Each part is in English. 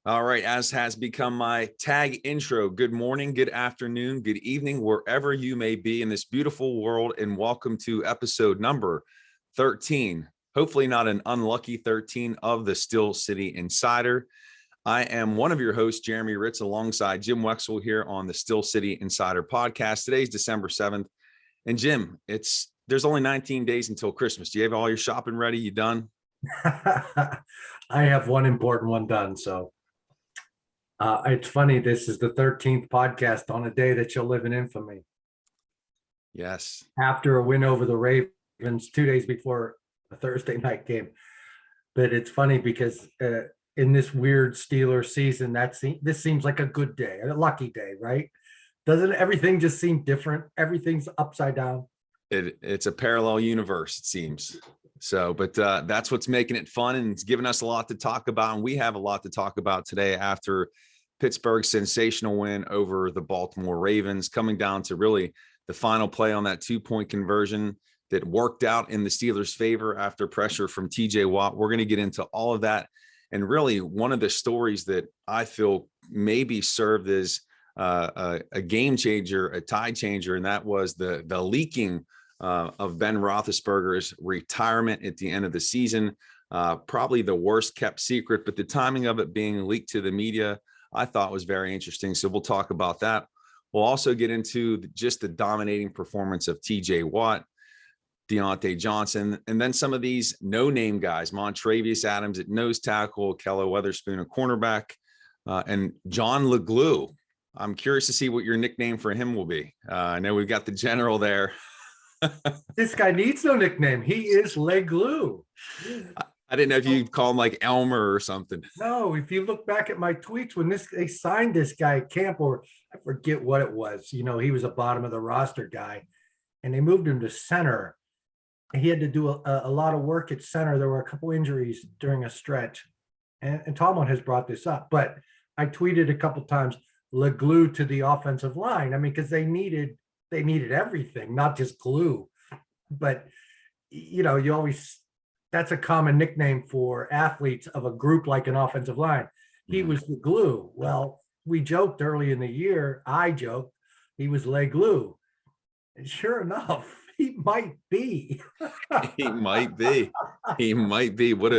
All right, as has become my tag intro, good morning, good afternoon, good evening, wherever you may be in this beautiful world, and welcome to episode number 13. Hopefully not an unlucky 13 of the Steel City Insider. I am one of your hosts, Jeremy Ritz, alongside Jim Wexel here on the Steel City Insider podcast. Today's December 7th. And Jim, there's only 19 days until Christmas. Do you have all your shopping ready? You done? I have one important one done. So it's funny. This is the 13th podcast on a day that you'll live in infamy. Yes. After a win over the Ravens 2 days before a Thursday night game. But it's funny because in this weird Steelers season, this seems like a good day, a lucky day, right? Doesn't everything just seem different? Everything's upside down. It's a parallel universe, it seems. So, but that's what's making it fun, and it's giving us a lot to talk about. And we have a lot to talk about today after Pittsburgh's sensational win over the Baltimore Ravens, coming down to really the final play on that 2-point conversion that worked out in the Steelers' favor after pressure from TJ Watt. We're going to get into all of that. And really one of the stories that I feel maybe served as a game changer, a tide changer, and that was the leaking of Ben Roethlisberger's retirement at the end of the season. Probably the worst kept secret, but the timing of it being leaked to the media, I thought was very interesting. So we'll talk about that. We'll also get into just the dominating performance of TJ Watt, Deontay Johnson, and then some of these no-name guys, Montravius Adams at nose tackle, Kelly Weatherspoon at cornerback, and John Leglue. I'm curious to see what your nickname for him will be. I know we've got the general there. This guy needs no nickname. He is Leglue. I didn't know if you'd call him like Elmer or something. No, if you look back at my tweets when they signed this guy at camp, or I forget what it was, he was a bottom of the roster guy, and they moved him to center. He had to do a lot of work at center. There were a couple injuries during a stretch, and Tomlin has brought this up, but I tweeted a couple times, Leglue to the offensive line. I mean, because they needed everything, not just glue. But you always, that's a common nickname for athletes of a group like an offensive line. He was the glue. Well, we joked early in the year, I joked, he was Leglue. And sure enough, he might be. He might be. He might be. What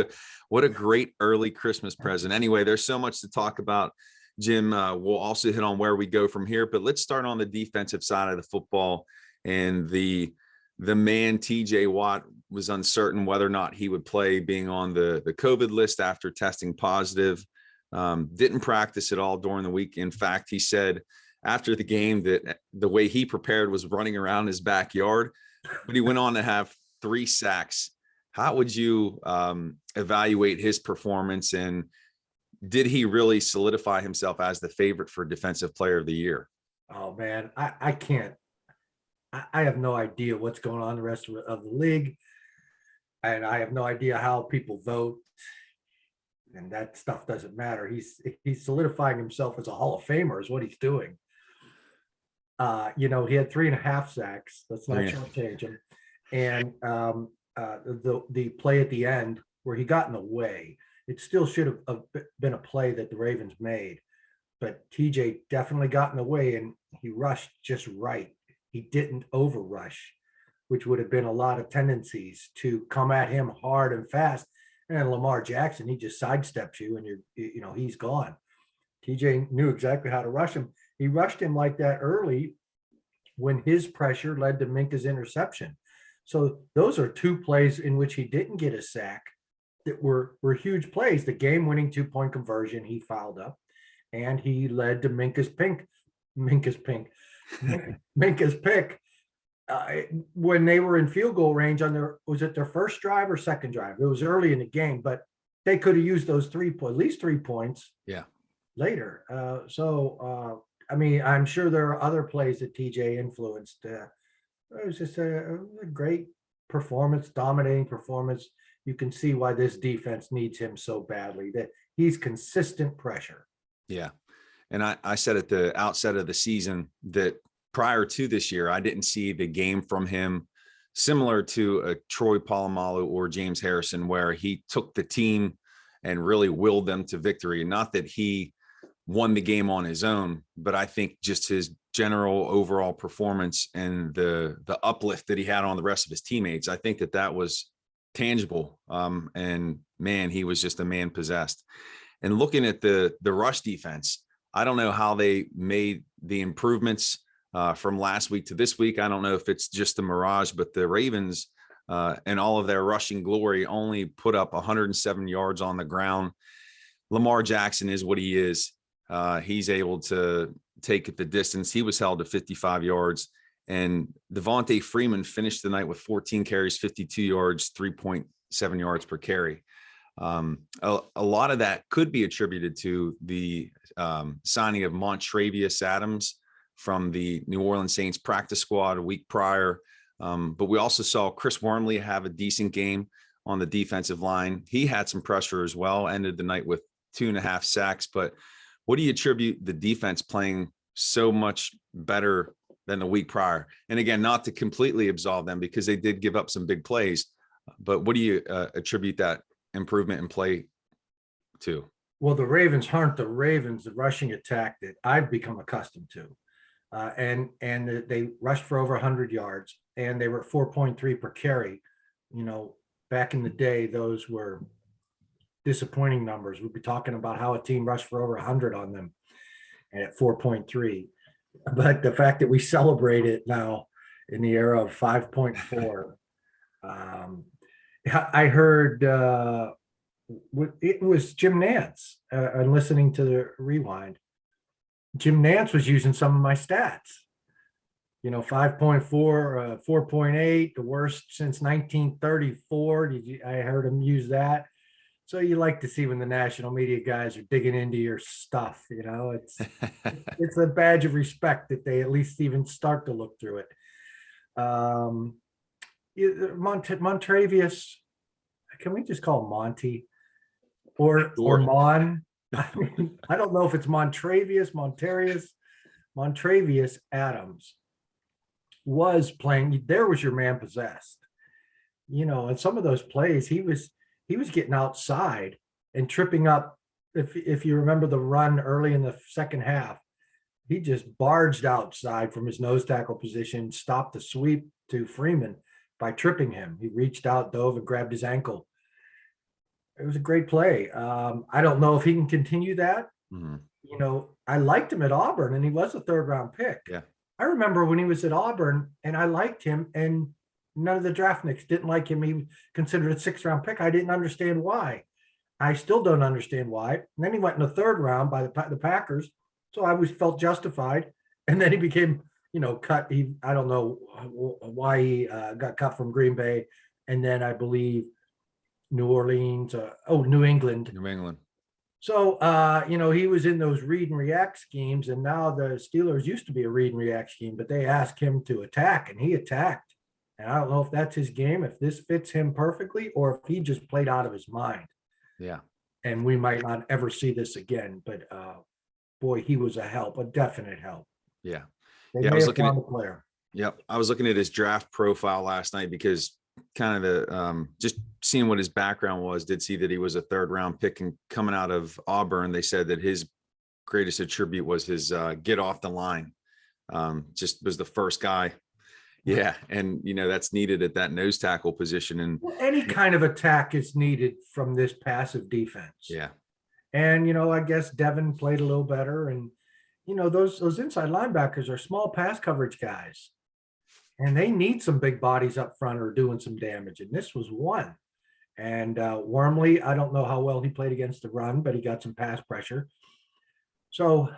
a great early Christmas present. Anyway, there's so much to talk about, Jim. We'll also hit on where we go from here, but let's start on the defensive side of the football. And the man TJ Watt was uncertain whether or not he would play, being on the COVID list after testing positive. Didn't practice at all during the week. In fact, he said after the game that the way he prepared was running around his backyard, but he went on to have 3 sacks. How would you evaluate his performance, and did he really solidify himself as the favorite for Defensive Player of the Year? Oh man, I can't. I have no idea what's going on in the rest of the league, and I have no idea how people vote, and that stuff doesn't matter. He's solidifying himself as a Hall of Famer is what he's doing. He had 3.5 sacks. Let's not shortchange him. And the play at the end where he got in the way, it still should have been a play that the Ravens made, but TJ definitely got in the way, and he rushed just right. He didn't over rush, which would have been a lot of tendencies to come at him hard and fast. And Lamar Jackson, he just sidesteps you, and he's gone. TJ knew exactly how to rush him. He rushed him like that early when his pressure led to Minka's interception. So those are 2 plays in which he didn't get a sack that were huge plays. The game-winning 2-point conversion, he fouled up, and he led to Minka's pick. When they were in field goal range was it their first drive or second drive? It was early in the game, but they could have used those at least 3 points. Yeah. Later. I'm sure there are other plays that TJ influenced. It was just a great performance, dominating performance. You can see why this defense needs him so badly, that he's consistent pressure. Yeah. And I said at the outset of the season that prior to this year, I didn't see the game from him similar to a Troy Polamalu or James Harrison, where he took the team and really willed them to victory. Not that he won the game on his own, but I think just his general overall performance and the uplift that he had on the rest of his teammates, I think that was tangible. And man, he was just a man possessed. And looking at the rush defense, I don't know how they made the improvements from last week to this week. I don't know if it's just a mirage, but the Ravens and all of their rushing glory only put up 107 yards on the ground. Lamar Jackson is what he is. He's able to take it the distance. He was held to 55 yards. And Devontae Freeman finished the night with 14 carries, 52 yards, 3.7 yards per carry. A lot of that could be attributed to the signing of Montravius Adams from the New Orleans Saints practice squad a week prior. But we also saw Chris Wormley have a decent game on the defensive line. He had some pressure as well, ended the night with 2.5 sacks. But what do you attribute the defense playing so much better than the week prior? And again, not to completely absolve them because they did give up some big plays, but what do you attribute that improvement in play to? Well, the Ravens aren't the Ravens, the rushing attack that I've become accustomed to. And they rushed for over 100 yards and they were at 4.3 per carry. You know, back in the day, those were disappointing numbers. We'd be talking about how a team rushed for over 100 on them and at 4.3. But the fact that we celebrate it now in the era of 5.4, I heard it was Jim Nantz and listening to the rewind. Jim Nantz was using some of my stats. You know, 5.4, 4.8, the worst since 1934. I heard him use that. So you like to see when the national media guys are digging into your stuff, you know, it's a badge of respect that they at least even start to look through it. Montravius, can we just call him Monty or Mon? I mean, I don't know if it's Montravius Adams was playing. There was your man possessed, you know, and some of those plays he was getting outside and tripping up. If you remember the run early in the second half, he just barged outside from his nose tackle position, stopped the sweep to Freeman by tripping him. He reached out, dove, and grabbed his ankle. It was a great play. I don't know if he can continue that. Mm-hmm. You know, I liked him at Auburn, and he was a third-round pick. Yeah, I remember when he was at Auburn, and I liked him, and none of the draftniks didn't like him. He was considered a 6th-round pick. I didn't understand why. I still don't understand why. And then he went in the 3rd round by the Packers, so I always felt justified. And then he became, you know, cut. I don't know why he got cut from Green Bay, and then I believe New England. So, you know, he was in those read and react schemes, and now the Steelers used to be a read and react scheme, but they asked him to attack, and he attacked. And I don't know if that's his game, if this fits him perfectly, or if he just played out of his mind. Yeah. And we might not ever see this again, but boy, he was a definite help. Yeah. I was looking at the player. Yep. I was looking at his draft profile last night because kind of just seeing what his background was, did see that he was a 3rd-round pick, and coming out of Auburn, they said that his greatest attribute was his get off the line. Just was the first guy. Yeah. And, you know, that's needed at that nose tackle position. And any kind of attack is needed from this passive defense. Yeah. And, you know, I guess Devin played a little better. And, you know, those inside linebackers are small pass coverage guys. And they need some big bodies up front or doing some damage. And this was one. And Wormley, I don't know how well he played against the run, but he got some pass pressure. So,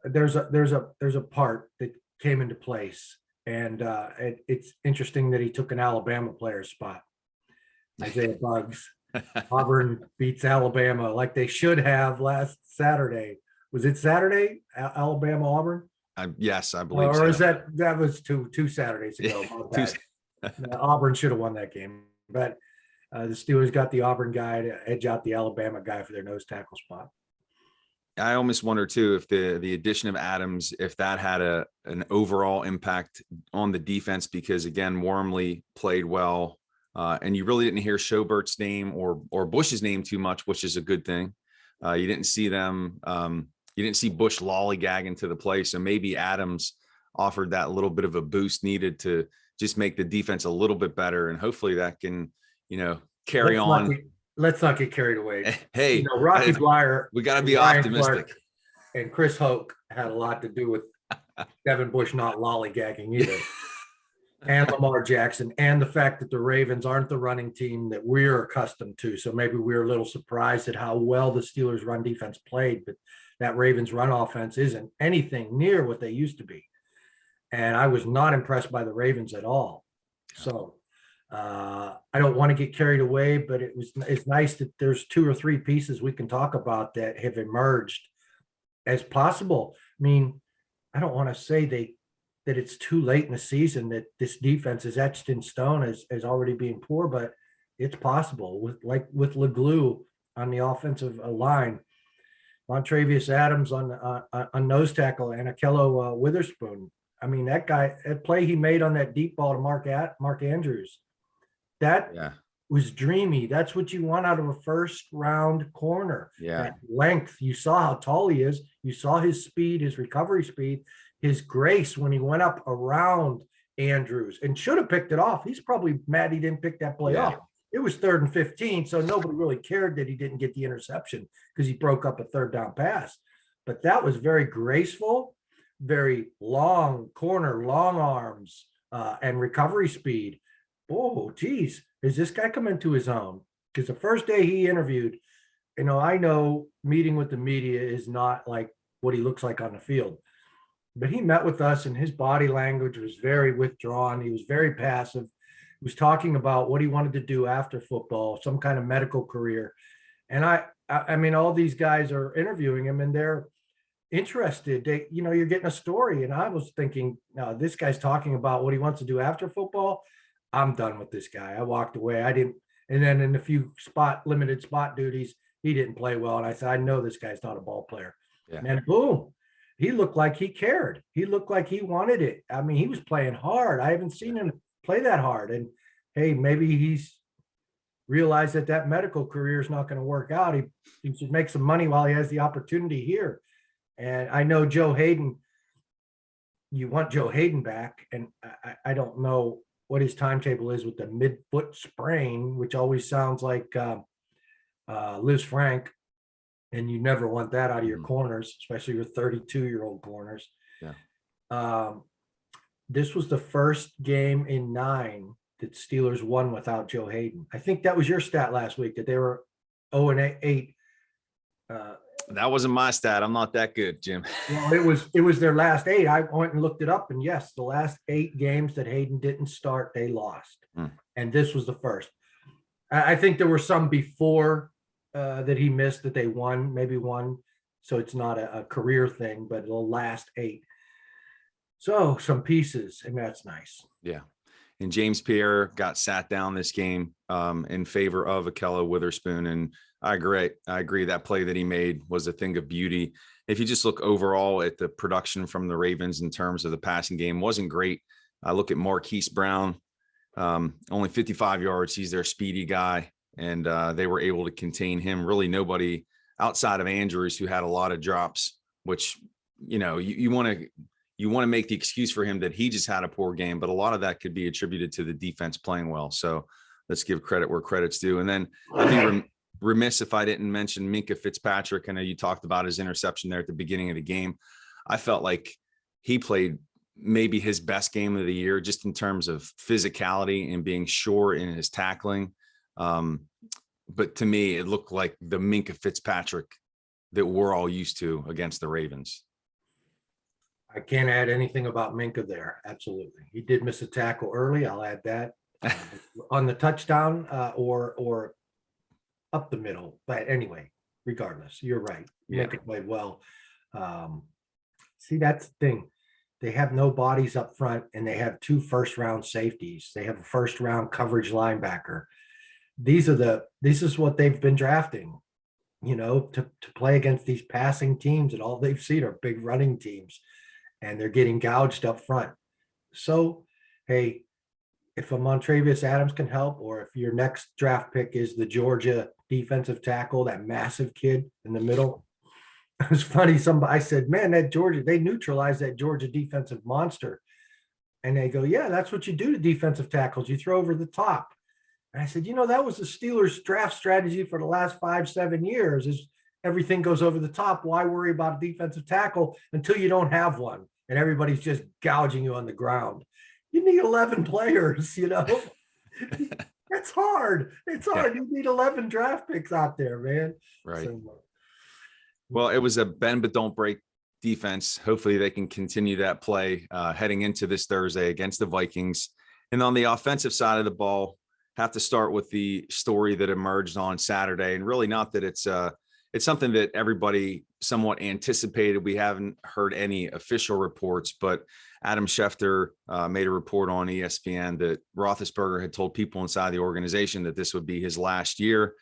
there's a part that came into place. And it's interesting that he took an Alabama player's spot. Isaiah Buggs. Auburn beats Alabama like they should have last Saturday. Was it Saturday? Alabama Auburn? Yes, I believe. Or is that was two Saturdays ago? Auburn should have won that game, but the Steelers got the Auburn guy to edge out the Alabama guy for their nose tackle spot. I almost wonder too if the addition of Adams, if that had an overall impact on the defense, because again, Wormley played well. And you really didn't hear Schobert's name or Bush's name too much, which is a good thing. You didn't see them. You didn't see Bush lollygag into the play. So maybe Adams offered that little bit of a boost needed to just make the defense a little bit better. And hopefully that can, carry on. Let's not get carried away. Hey, Rocky Bleier. We got to be optimistic. And Chris Hoke had a lot to do with Devin Bush not lollygagging either. And Lamar Jackson, and the fact that the Ravens aren't the running team that we're accustomed to. So maybe we're a little surprised at how well the Steelers run defense played, but that Ravens run offense isn't anything near what they used to be. And I was not impressed by the Ravens at all. So I don't want to get carried away, but it's nice that there's 2 or 3 pieces we can talk about that have emerged as possible. I mean, I don't want to say that it's too late in the season that this defense is etched in stone as already being poor, but it's possible with Leglue on the offensive line, Montravius Adams on nose tackle, and Akello Witherspoon. I mean, that play he made on that deep ball to Mark Andrews, that was dreamy. That's what you want out of a first round corner. Yeah. That length. You saw how tall he is. You saw his speed, his recovery speed, his grace when he went up around Andrews and should have picked it off. He's probably mad he didn't pick that play off. It was 3rd and 15, so nobody really cared that he didn't get the interception because he broke up a 3rd down pass. But that was very graceful, very long corner, long arms, and recovery speed. Oh, geez, is this guy coming to his own? Because the first day he interviewed, I know meeting with the media is not like what he looks like on the field. But he met with us and his body language was very withdrawn. He was very passive. He was talking about what he wanted to do after football, some kind of medical career. And I mean, all these guys are interviewing him and they're interested. You're getting a story. And I was thinking, no, this guy's talking about what he wants to do after football. I'm done with this guy. I walked away. And then in a few limited spot duties, he didn't play well. And I said, I know this guy's not a ball player. Yeah. And boom. He looked like he cared. He looked like he wanted it. I mean, he was playing hard. I haven't seen him play that hard. And hey, maybe he's realized that medical career is not going to work out. He should make some money while he has the opportunity here. And I know Joe Hayden, you want Joe Hayden back. And I don't know what his timetable is with the mid-foot sprain, which always sounds like Liz Frank. And you never want that out of your corners, especially your 32-year-old corners. Yeah. This was the first game in 9 that Steelers won without Joe Hayden. I think that was your stat last week, that they were 0-8. That wasn't my stat. I'm not that good, Jim. Well, it was their last 8. I went and looked it up, and yes, the last 8 games that Hayden didn't start, they lost. And this was the first. I think there were some before that he missed that they won, maybe one. So it's not a career thing, but the last 8. So some pieces, and that's nice. Yeah. And James Pierre got sat down this game in favor of Akello Witherspoon. And I agree. That play that he made was a thing of beauty. If you just look overall at the production from the Ravens in terms of the passing game, wasn't great. I look at Marquise Brown, only 55 yards. He's their speedy guy. And they were able to contain him. Really nobody outside of Andrews, who had a lot of drops, which, you want to make the excuse for him that he just had a poor game, but a lot of that could be attributed to the defense playing well. So let's give credit where credit's due. And then I'd be remiss if I didn't mention Minka Fitzpatrick. I know you talked about his interception there at the beginning of the game. I felt like he played maybe his best game of the year, just in terms of physicality and being sure in his tackling. But to me, it looked like the Minka Fitzpatrick that we're all used to against the Ravens. I can't add anything about Minka there. Absolutely. He did miss a tackle early. I'll add that on the touchdown or up the middle. But anyway, regardless, you're right. Minka played well. See, that's the thing. They have no bodies up front, and they have 2 first-round safeties. They have a first-round coverage linebacker. This is what they've been drafting, to play against these passing teams, and all they've seen are big running teams, and they're getting gouged up front. So, hey, if a Montravius Adams can help, or if your next draft pick is the Georgia defensive tackle, that massive kid in the middle. It was funny. I said, man, that Georgia, they neutralized that Georgia defensive monster. And they go, yeah, that's what you do to defensive tackles. You throw over the top. And I said, that was the Steelers draft strategy for the last 5-7 years is everything goes over the top. Why worry about a defensive tackle until you don't have one? And everybody's just gouging you on the ground. You need 11 players, That's hard. It's hard. Yeah. You need 11 draft picks out there, man. Right. Well, it was a bend but don't break defense. Hopefully they can continue that play heading into this Thursday against the Vikings. And on the offensive side of the ball, have to start with the story that emerged on Saturday. And really not that it's something that everybody somewhat anticipated. We haven't heard any official reports, but Adam Schefter made a report on ESPN that Roethlisberger had told people inside the organization that this would be his last year.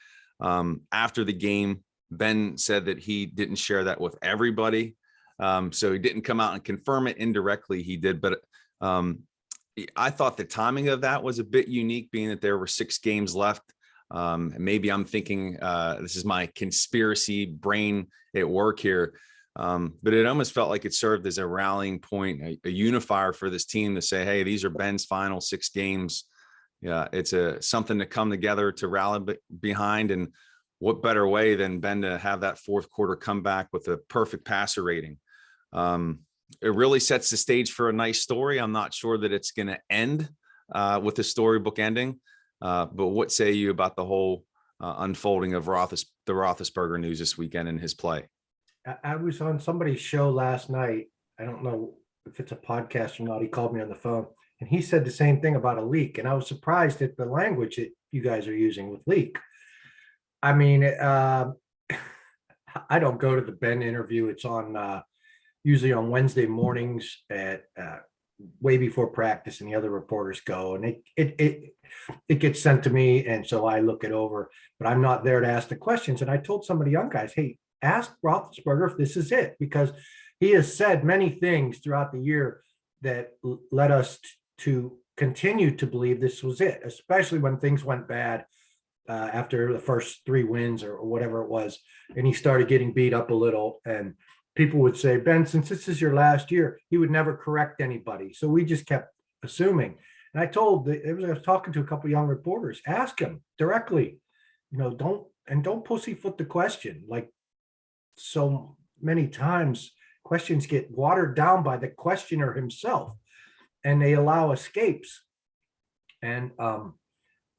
After the game, Ben said that he didn't share that with everybody. So he didn't come out and confirm it. Indirectly, he did. But I thought the timing of that was a bit unique, being that there were 6 games left. Maybe I'm thinking this is my conspiracy brain at work here. But it almost felt like it served as a rallying point, a unifier for this team to say, hey, these are Ben's final 6 games. Yeah, it's something to come together to rally behind. And what better way than Ben to have that fourth quarter comeback with a perfect passer rating? It really sets the stage for a nice story. I'm not sure that it's going to end with a storybook ending. But what say you about the whole unfolding of the Roethlisberger news this weekend and his play? I was on somebody's show last night. I don't know if it's a podcast or not. He called me on the phone and he said the same thing about a leak. And I was surprised at the language that you guys are using with leak. I mean, I don't go to the Ben interview. It's on usually on Wednesday mornings at way before practice, and the other reporters go, and it gets sent to me, and so I look it over. But I'm not there to ask the questions. And I told some of the young guys, hey, ask Roethlisberger if this is it, because he has said many things throughout the year that led us to continue to believe this was it, especially when things went bad after the first 3 wins or whatever it was, and he started getting beat up a little. And people would say, Ben, since this is your last year, he would never correct anybody. So we just kept assuming. And I was talking to a couple of young reporters, ask him directly, don't pussyfoot the question. Like so many times, questions get watered down by the questioner himself, and they allow escapes. And all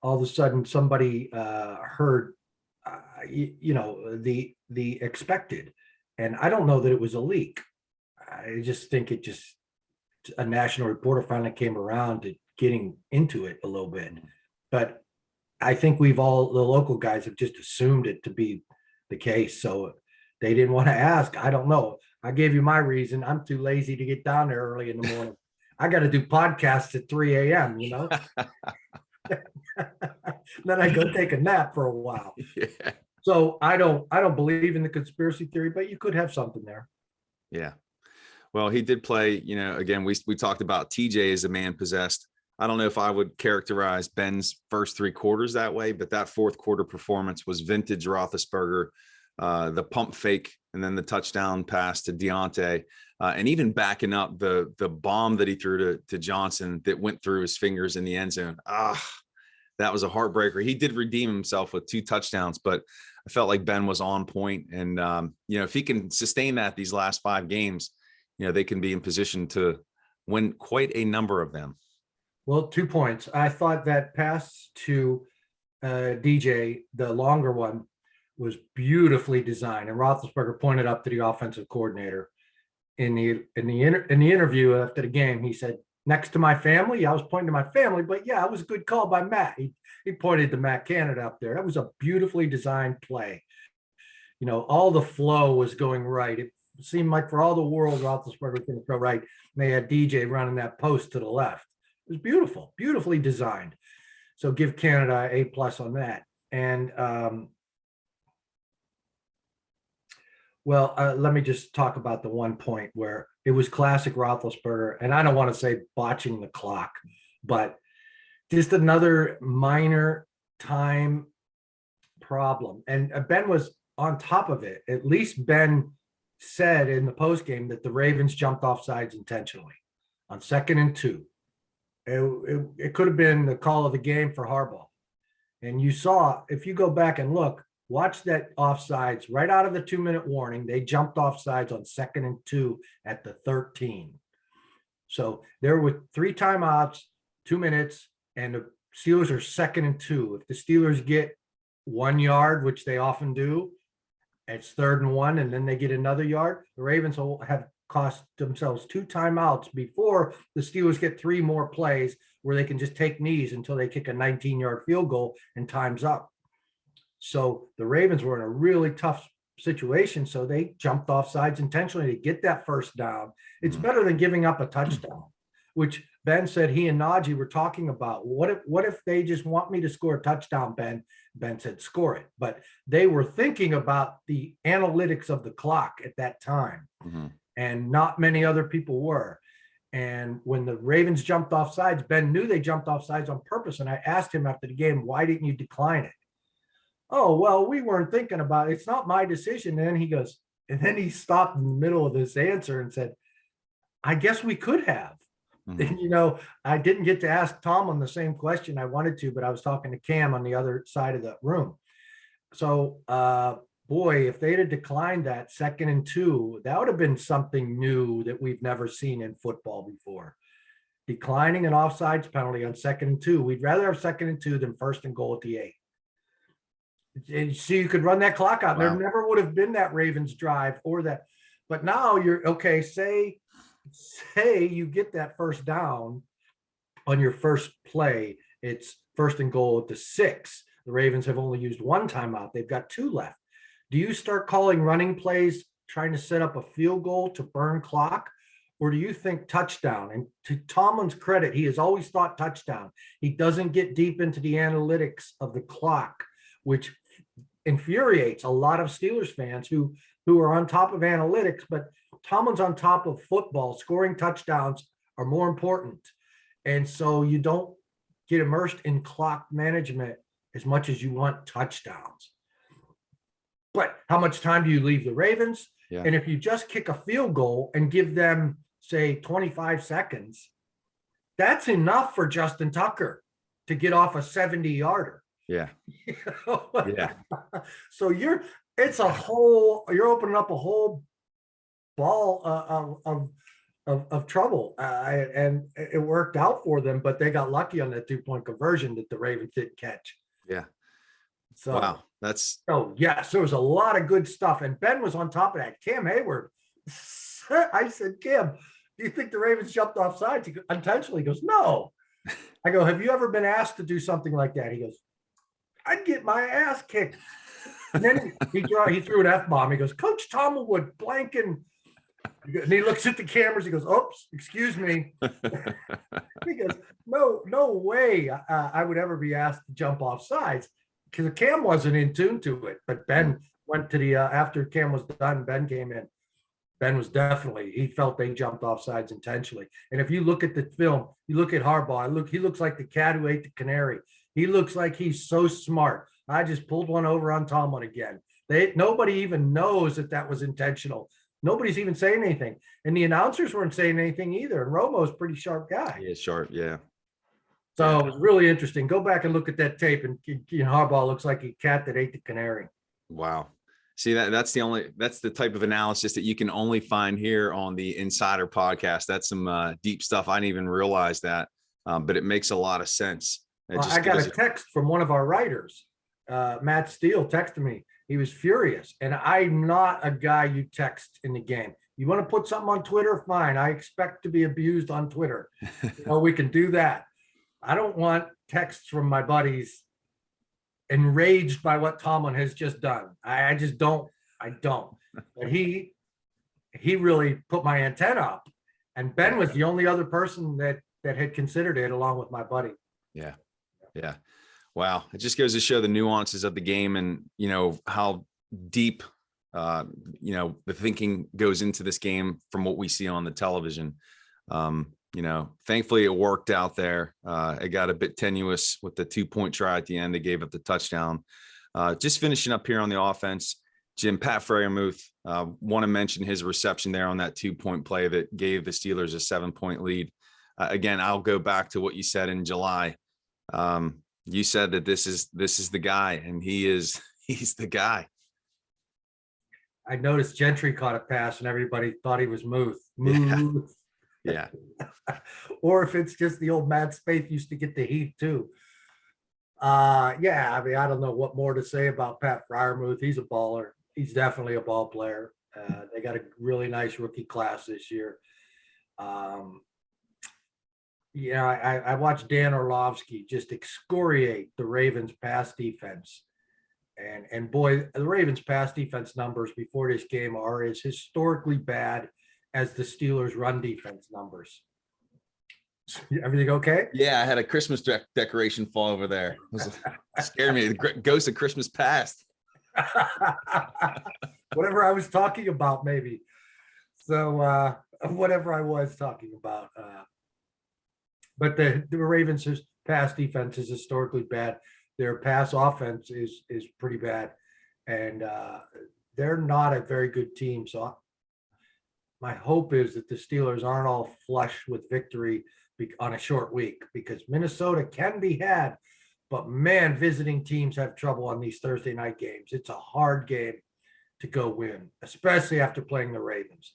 of a sudden somebody heard, the expected. And I don't know that it was a leak. I just think a national reporter finally came around to getting into it a little bit. But I think the local guys have just assumed it to be the case. So they didn't want to ask. I don't know. I gave you my reason. I'm too lazy to get down there early in the morning. I got to do podcasts at 3 a.m., Then I go take a nap for a while. Yeah. So I don't believe in the conspiracy theory, but you could have something there. Yeah. Well, he did play, again, we talked about TJ as a man possessed. I don't know if I would characterize Ben's first 3 quarters that way, but that fourth quarter performance was vintage Roethlisberger, the pump fake, and then the touchdown pass to Deontay, and even backing up the bomb that he threw to Johnson that went through his fingers in the end zone. That was a heartbreaker. He did redeem himself with 2 touchdowns, but I felt like Ben was on point. And, if he can sustain that these last 5 games, they can be in position to win quite a number of them. Well, 2 points. I thought that pass to DJ, the longer one, was beautifully designed. And Roethlisberger pointed up to the offensive coordinator in the interview after the game. He said, next to my family. I was pointing to my family, but yeah, it was a good call by Matt. He pointed to Matt Canada up there. That was a beautifully designed play. All the flow was going right. It seemed like for all the world, Roethlisberger was going to go right. And they had DJ running that post to the left. It was beautiful, beautifully designed. So give Canada A+ on that. And let me just talk about the one point where it was classic Roethlisberger, and I don't want to say botching the clock, but just another minor time problem. And Ben was on top of it. At least Ben said in the post game that the Ravens jumped off sides intentionally on 2nd and 2. It could have been the call of the game for Harbaugh. And you saw, if you go back and look, watch that offsides right out of the 2-minute warning. They jumped offsides on 2nd and 2 at the 13. So there were 3 timeouts, 2 minutes, and the Steelers are 2nd and 2. If the Steelers get 1 yard, which they often do, it's 3rd and 1, and then they get another yard, the Ravens will have cost themselves 2 timeouts before the Steelers get 3 more plays where they can just take knees until they kick a 19-yard field goal and time's up. So the Ravens were in a really tough situation, so they jumped off sides intentionally to get that first down. It's better than giving up a touchdown, which Ben said he and Najee were talking about. What if they just want me to score a touchdown, Ben? Ben said, score it. But they were thinking about the analytics of the clock at that time. And not many other people were. And when the Ravens jumped off sides, Ben knew they jumped off sides on purpose. And I asked him after the game, why didn't you decline it? Oh, well, we weren't thinking about it. It's not my decision. And then he goes, and then he stopped in the middle of this answer and said, I guess we could have. And, you know, I didn't get to ask Tom on the same question I wanted to, but I was talking to Cam on the other side of the room. So, boy, if they'd have declined that 2nd and 2, that would have been something new that we've never seen in football before. Declining an offsides penalty on 2nd and 2. We'd rather have 2nd and 2 than 1st and goal at the 8. And so you could run that clock out. Wow. There never would have been that Ravens drive or that. But now you're okay. Say you get that first down on your first play. It's 1st and goal at the 6. The Ravens have only used 1 timeout. They've got 2 left. Do you start calling running plays, trying to set up a field goal to burn clock? Or do you think touchdown? And to Tomlin's credit, he has always thought touchdown. He doesn't get deep into the analytics of the clock, which infuriates a lot of Steelers fans who are on top of analytics, but Tomlin's on top of football. Scoring touchdowns are more important. And so you don't get immersed in clock management as much as you want touchdowns. But how much time do you leave the Ravens? Yeah. And if you just kick a field goal and give them, say, 25 seconds, that's enough for Justin Tucker to get off a 70-yarder. Yeah. You know? Yeah. So you're opening up a whole ball of trouble. And it worked out for them, but they got lucky on that 2-point conversion that the Ravens didn't catch. Yeah. So wow. Yes, there was a lot of good stuff. And Ben was on top of that. Cam Hayward. I said, Cam, do you think the Ravens jumped off sides? Intentionally. He goes, no. I go, have you ever been asked to do something like that? He goes, I'd get my ass kicked. And then he threw an F-bomb. He goes, Coach Tomlinwood blanking. And he looks at the cameras. He goes, oops, excuse me. He goes, no way I would ever be asked to jump off sides. Because Cam wasn't in tune to it. But Ben went to the, after Cam was done, Ben came in. Ben was he felt they jumped off sides intentionally. And if you look at the film, you look at Harbaugh, he looks like the cat who ate the canary. He looks like he's so smart. I just pulled one over on Tomlin again. Nobody even knows that was intentional. Nobody's even saying anything. And the announcers weren't saying anything either. And Romo's a pretty sharp guy. He is sharp, yeah. So it was really interesting. Go back and look at that tape, and Harbaugh looks like a cat that ate the canary. Wow. See, that's the type of analysis that you can only find here on the Insider Podcast. That's some deep stuff. I didn't even realize that, but it makes a lot of sense. I got a text from one of our writers, Matt Steele, texted me. He was furious, and I'm not a guy you text in the game. You want to put something on Twitter? Fine. I expect to be abused on Twitter. We can do that. I don't want texts from my buddies enraged by what Tomlin has just done. I just don't. I don't. But he really put my antenna up, and Ben was the only other person that had considered it, along with my buddy. Yeah. Yeah. Wow. It just goes to show the nuances of the game, and, how deep, the thinking goes into this game from what we see on the television. thankfully it worked out there. It got a bit tenuous with the 2-point try at the end. They gave up the touchdown. Just finishing up here on the offense, Jim, Pat Freiermuth, want to mention his reception there on that 2-point play that gave the Steelers a 7-point lead. Again, I'll go back to what you said in July. You said that this is the guy, and he's the guy. I noticed Gentry caught a pass and everybody thought he was Muth. Yeah. Or if it's just the old Matt Spaeth used to get the heat too. I don't know what more to say about Pat Freiermuth. He's a baller. He's definitely a ball player. They got a really nice rookie class this year. I watched Dan Orlovsky just excoriate the Ravens pass defense. And boy, the Ravens pass defense numbers before this game are as historically bad as the Steelers run defense numbers. Everything okay? Yeah, I had a Christmas decoration fall over there. It scared me. The ghost of Christmas past. Whatever I was talking about, maybe. So whatever I was talking about. But the Ravens' pass defense is historically bad. Their pass offense is pretty bad. And they're not a very good team. So my hope is that the Steelers aren't all flush with victory on a short week, because Minnesota can be had, but man, visiting teams have trouble on these Thursday night games. It's a hard game to go win, especially after playing the Ravens.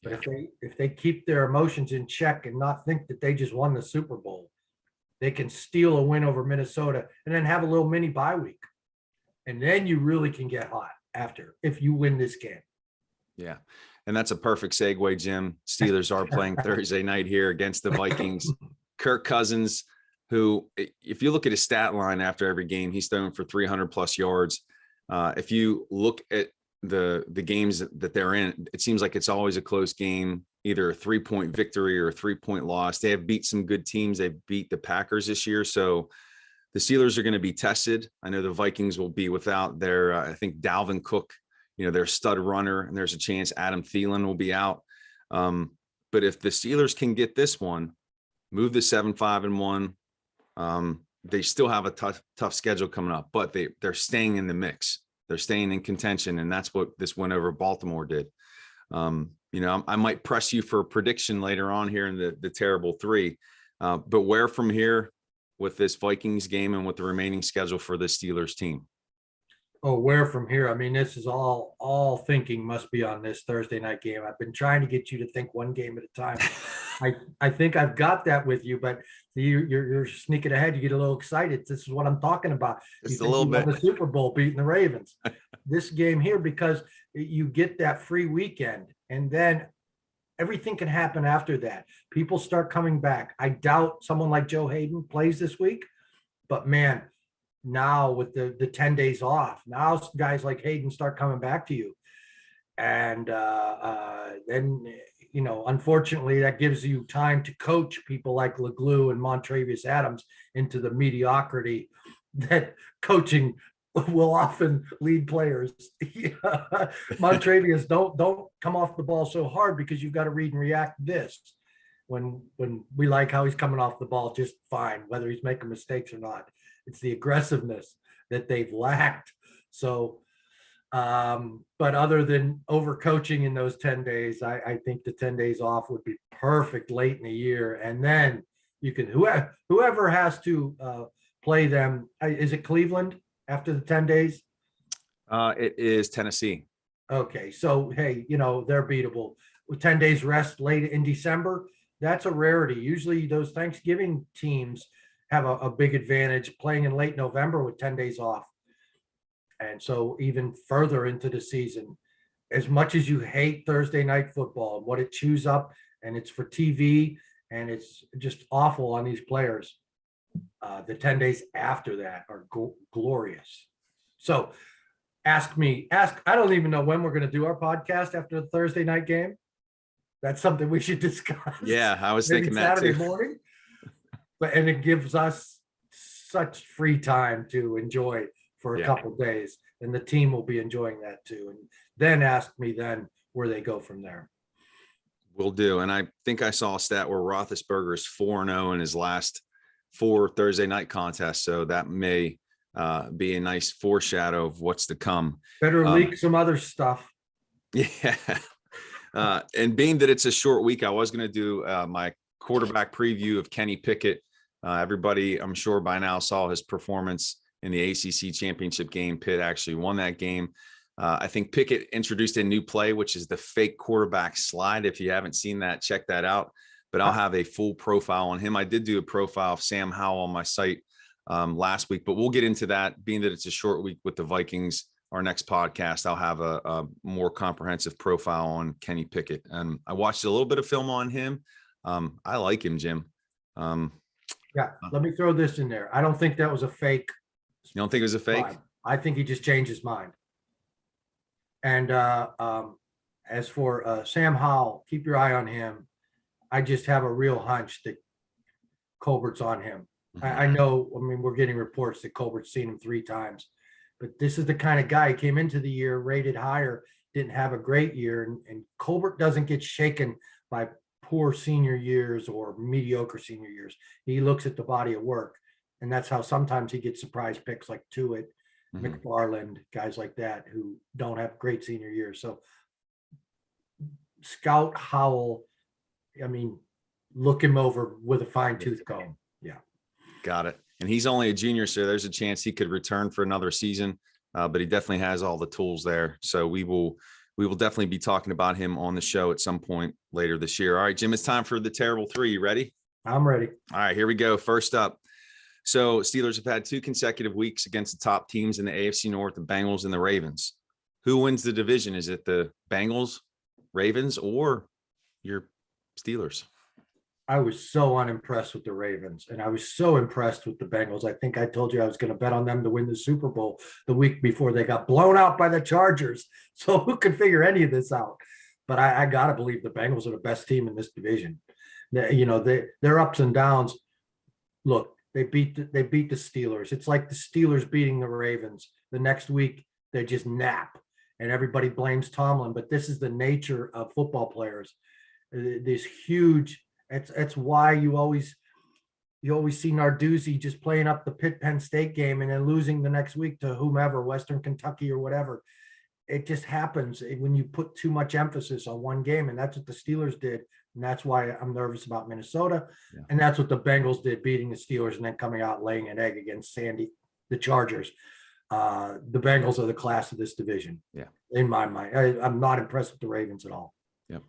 But if they keep their emotions in check and not think that they just won the Super Bowl, they can steal a win over Minnesota and then have a little mini bye week. And then you really can get hot after, if you win this game. Yeah. And that's a perfect segue, Jim. Steelers are playing Thursday night here against the Vikings. Kirk Cousins, who, if you look at his stat line after every game, he's thrown for 300 plus yards. If you look at the games that they're in, it seems like it's always a close game, either a 3-point victory or a 3-point loss. They have beat some good teams. They beat the Packers this year. So the Steelers are going to be tested. I know the Vikings will be without their, I think, Dalvin Cook, their stud runner, and there's a chance Adam Thielen will be out. But if the Steelers can get this one, move the 7-5-1, they still have a tough schedule coming up, but they're staying in the mix. They're staying in contention, and that's what this win over Baltimore did. I might press you for a prediction later on here in the terrible three, but where from here with this Vikings game and with the remaining schedule for the Steelers team? Oh, where from here? I mean, this is all thinking must be on this Thursday night game. I've been trying to get you to think one game at a time. I think I've got that with you, but you're sneaking ahead. You get a little excited. This is what I'm talking about. Just a little bit. The Super Bowl beating the Ravens. This game here, because you get that free weekend, and then everything can happen after that. People start coming back. I doubt someone like Joe Hayden plays this week, but man, now with the 10 days off, now guys like Hayden start coming back to you. And then, unfortunately, that gives you time to coach people like Leglue and Montravius Adams into the mediocrity that coaching will often lead players. Montravius, don't come off the ball so hard, because you've got to read and react this. When we like how he's coming off the ball just fine, whether he's making mistakes or not. It's the aggressiveness that they've lacked. So, but other than overcoaching in those 10 days, I think the 10 days off would be perfect late in the year. And then you can, whoever has to play them, is it Cleveland after the 10 days? It is Tennessee. Okay. So, hey, they're beatable with 10 days rest late in December. That's a rarity. Usually those Thanksgiving teams have a big advantage playing in late November with 10 days off. And so even further into the season, as much as you hate Thursday night football and what it chews up, and it's for TV and it's just awful on these players, the 10 days after that are glorious. So I don't even know when we're going to do our podcast after the Thursday night game. That's something we should discuss. Yeah, I was thinking that Saturday too. morning. And it gives us such free time to enjoy for a couple of days, and the team will be enjoying that too. And then ask me then where they go from there. Will do. And I think I saw a stat where Roethlisberger is 4-0 in his last 4 Thursday night contests. So that may be a nice foreshadow of what's to come. Better leak some other stuff. Yeah. And being that it's a short week, I was going to do my quarterback preview of Kenny Pickett. Everybody, I'm sure by now, saw his performance in the ACC championship game. Pitt actually won that game. I think Pickett introduced a new play, which is the fake quarterback slide. If you haven't seen that, check that out. But I'll have a full profile on him. I did do a profile of Sam Howell on my site last week, but we'll get into that. Being that it's a short week with the Vikings, our next podcast, I'll have a more comprehensive profile on Kenny Pickett. And I watched a little bit of film on him. I like him, Jim. Yeah, let me throw this in there. I don't think that was a fake. You don't think it was a fake? I think he just changed his mind. And as for Sam Howell, keep your eye on him. I just have a real hunch that Colbert's on him. I know, I mean, we're getting reports that Colbert's seen him 3 times, but this is the kind of guy who came into the year rated higher, didn't have a great year. And Colbert doesn't get shaken by poor senior years or mediocre senior years. He looks at the body of work. And that's how sometimes he gets surprise picks like Tuitt, McFarland, guys like that who don't have great senior years. So scout Howell, I mean, look him over with a fine tooth comb. Yeah. Got it. And he's only a junior, so there's a chance he could return for another season, but he definitely has all the tools there. So we will definitely be talking about him on the show at some point later this year. All right, Jim, it's time for the terrible 3. You ready? I'm ready. All right, here we go. First up. So Steelers have had 2 consecutive weeks against the top teams in the AFC North, the Bengals and the Ravens. Who wins the division? Is it the Bengals, Ravens, or your Steelers? I was so unimpressed with the Ravens, and I was so impressed with the Bengals. I think I told you I was going to bet on them to win the Super Bowl the week before they got blown out by the Chargers. So who could figure any of this out? But I got to believe the Bengals are the best team in this division. Their ups and downs. Look, they beat the Steelers. It's like the Steelers beating the Ravens. The next week, they just nap, and everybody blames Tomlin. But this is the nature of football players. This huge. That's why you always see Narduzzi just playing up the Pitt-Penn State game and then losing the next week to whomever, Western Kentucky or whatever. It just happens when you put too much emphasis on one game, and that's what the Steelers did. And that's why I'm nervous about Minnesota. Yeah. And that's what the Bengals did, beating the Steelers and then coming out laying an egg against the Chargers. The Bengals are the class of this division. Yeah. In my mind, I'm not impressed with the Ravens at all. Yep.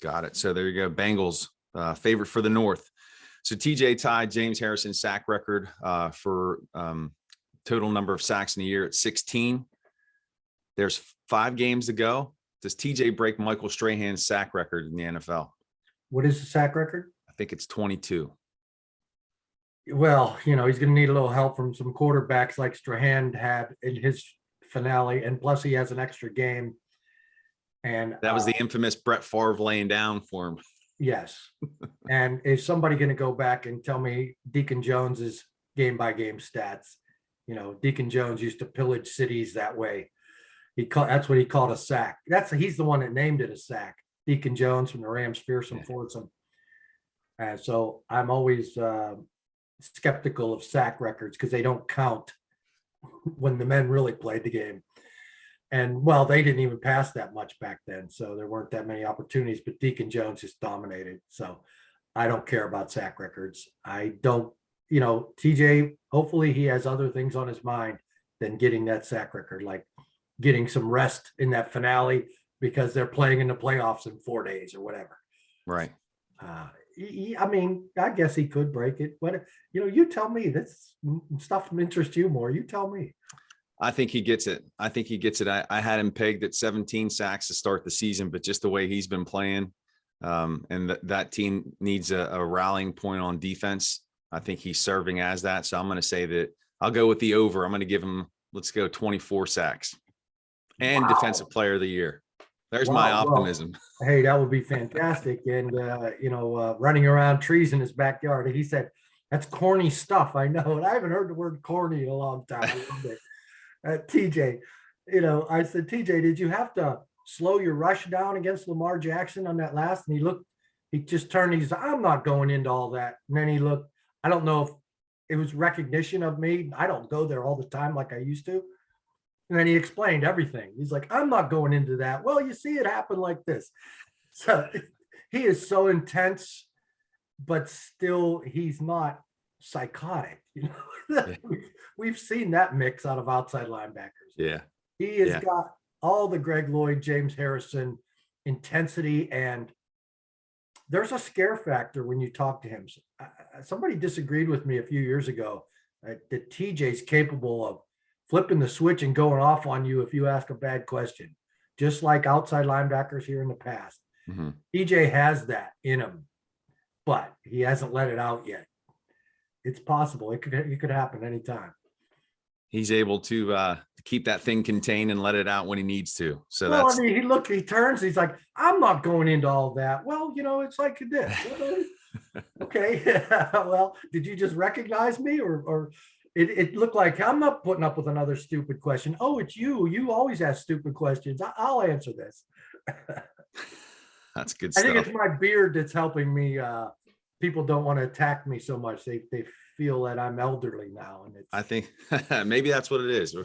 Got it. So there you go. Bengals. Favorite for the North. So TJ tied James Harrison's sack record for total number of sacks in a year at 16. There's 5 games to go. Does TJ break Michael Strahan's sack record in the NFL? What is the sack record? I think it's 22. Well, he's going to need a little help from some quarterbacks like Strahan had in his finale. And plus he has an extra game. And that was the infamous Brett Favre laying down for him. Yes. And is somebody going to go back and tell me Deacon Jones's game-by-game stats? Deacon Jones used to pillage cities that way. That's what he called a sack. He's the one that named it a sack. Deacon Jones from the Rams, fearsome foursome. And so I'm always skeptical of sack records because they don't count when the men really played the game. And, well, they didn't even pass that much back then, so there weren't that many opportunities, but Deacon Jones just dominated. So I don't care about sack records. I don't, TJ, hopefully he has other things on his mind than getting that sack record, like getting some rest in that finale because they're playing in the playoffs in 4 days or whatever. Right. I guess he could break it, but, you tell me. This stuff interests you more. You tell me. I think he gets it. I had him pegged at 17 sacks to start the season, but just the way he's been playing, and that team needs a rallying point on defense. I think he's serving as that. So I'm going to say that I'll go with the over. I'm going to give him, let's go 24 sacks and defensive player of the year. There's my optimism. Well, hey, that would be fantastic. And, running around trees in his backyard. He said, that's corny stuff. I know. And I haven't heard the word corny in a long time. I love it. TJ, I said, TJ, did you have to slow your rush down against Lamar Jackson on that last? And he just turned, he's, I'm not going into all that. And then he looked, I don't know if it was recognition of me. I don't go there all the time like I used to. And then he explained everything. He's like, I'm not going into that. Well, you see it happen like this. So he is so intense, but still he's not psychotic. You know, yeah. We've seen that mix out of outside linebackers. Yeah. He has got all the Greg Lloyd, James Harrison intensity, and there's a scare factor when you talk to him. Somebody disagreed with me a few years ago that TJ's capable of flipping the switch and going off on you if you ask a bad question, just like outside linebackers here in the past. Mm-hmm. TJ has that in him, but he hasn't let it out yet. It's possible. It could happen anytime. He's able to keep that thing contained and let it out when he needs to. So well, I mean, he turns, he's like, I'm not going into all that. Well, you know, it's like this. Okay. Well, did you just recognize me or it looked like I'm not putting up with another stupid question. Oh, it's you. You always ask stupid questions. I'll answer this. That's good stuff. I think it's my beard that's helping me. People don't want to attack me so much. They feel that I'm elderly now. And I think maybe that's what it is.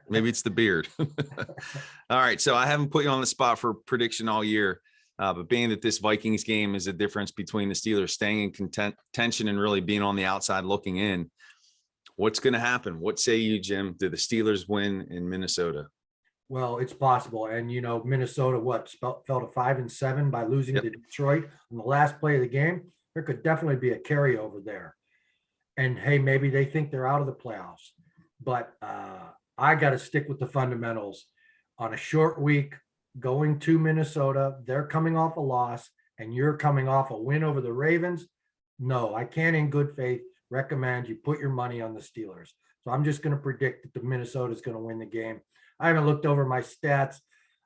Maybe it's the beard. All right. So I haven't put you on the spot for prediction all year, but being that this Vikings game is a difference between the Steelers staying in contention and really being on the outside looking in, what's going to happen? What say you, Jim? Do the Steelers win in Minnesota? Well, it's possible. And, you know, Minnesota, fell to 5-7 by losing to Detroit on the last play of the game. There could definitely be a carryover there. And, hey, maybe they think they're out of the playoffs. But I got to stick with the fundamentals. On a short week, going to Minnesota, they're coming off a loss, and you're coming off a win over the Ravens. No, I can't in good faith recommend you put your money on the Steelers. So I'm just going to predict that the Minnesota is going to win the game. I haven't looked over my stats.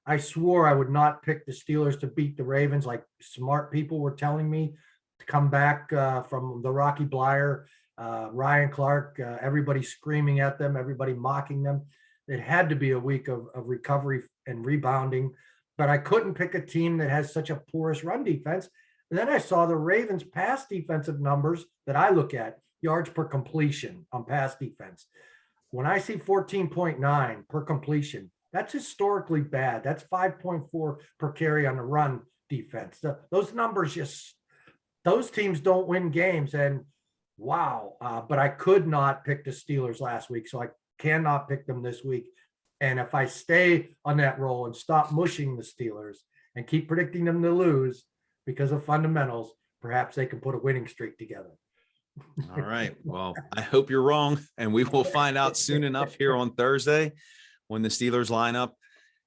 I swore I would not pick the Steelers to beat the Ravens like smart people were telling me to come back from the Rocky Blyer, Ryan Clark, everybody screaming at them, everybody mocking them. It had to be a week of recovery and rebounding, but I couldn't pick a team that has such a porous run defense. And then I saw the Ravens pass defensive numbers that I look at, yards per completion on pass defense. When I see 14.9 per completion, that's historically bad. That's 5.4 per carry on the run defense. Those numbers those teams don't win games. And wow, but I could not pick the Steelers last week, so I cannot pick them this week. And if I stay on that roll and stop mushing the Steelers and keep predicting them to lose because of fundamentals, perhaps they can put a winning streak together. All right. Well, I hope you're wrong, and we will find out soon enough here on Thursday when the Steelers line up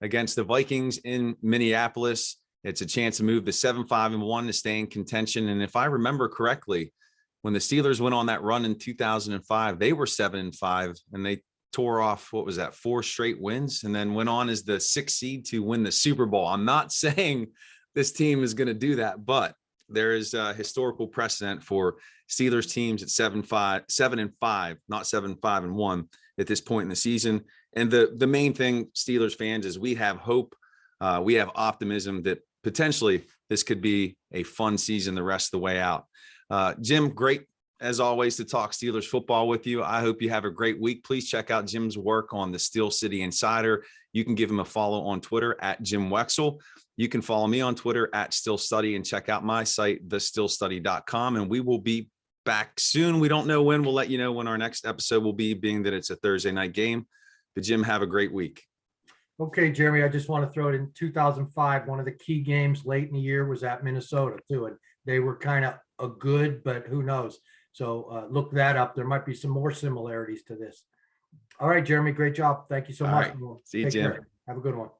against the Vikings in Minneapolis. It's a chance to move to 7-5-1 to stay in contention. And if I remember correctly, when the Steelers went on that run in 2005, they were 7-5, and they tore off, 4 straight wins, and then went on as the 6th seed to win the Super Bowl. I'm not saying this team is going to do that, but there is a historical precedent for Steelers teams at 7-5, not 7-5-1 at this point in the season. And the main thing, Steelers fans, is we have hope. We have optimism that potentially this could be a fun season the rest of the way out. Jim, great as always to talk Steelers football with you. I hope you have a great week. Please check out Jim's work on the Steel City Insider. You can give him a follow on Twitter at Jim Wexel. You can follow me on Twitter at Still Study and check out my site, thestillstudy.com. And we will be back soon. We don't know when. We'll let you know when our next episode will be, being that it's a Thursday night game. But Jim, have a great week. Okay, Jeremy, I just want to throw it in 2005. One of the key games late in the year was at Minnesota too. And they were kind of a good, but who knows? So look that up. There might be some more similarities to this. All right, Jeremy, great job. Thank you so much. Right. See you, Jim. Care. Have a good one.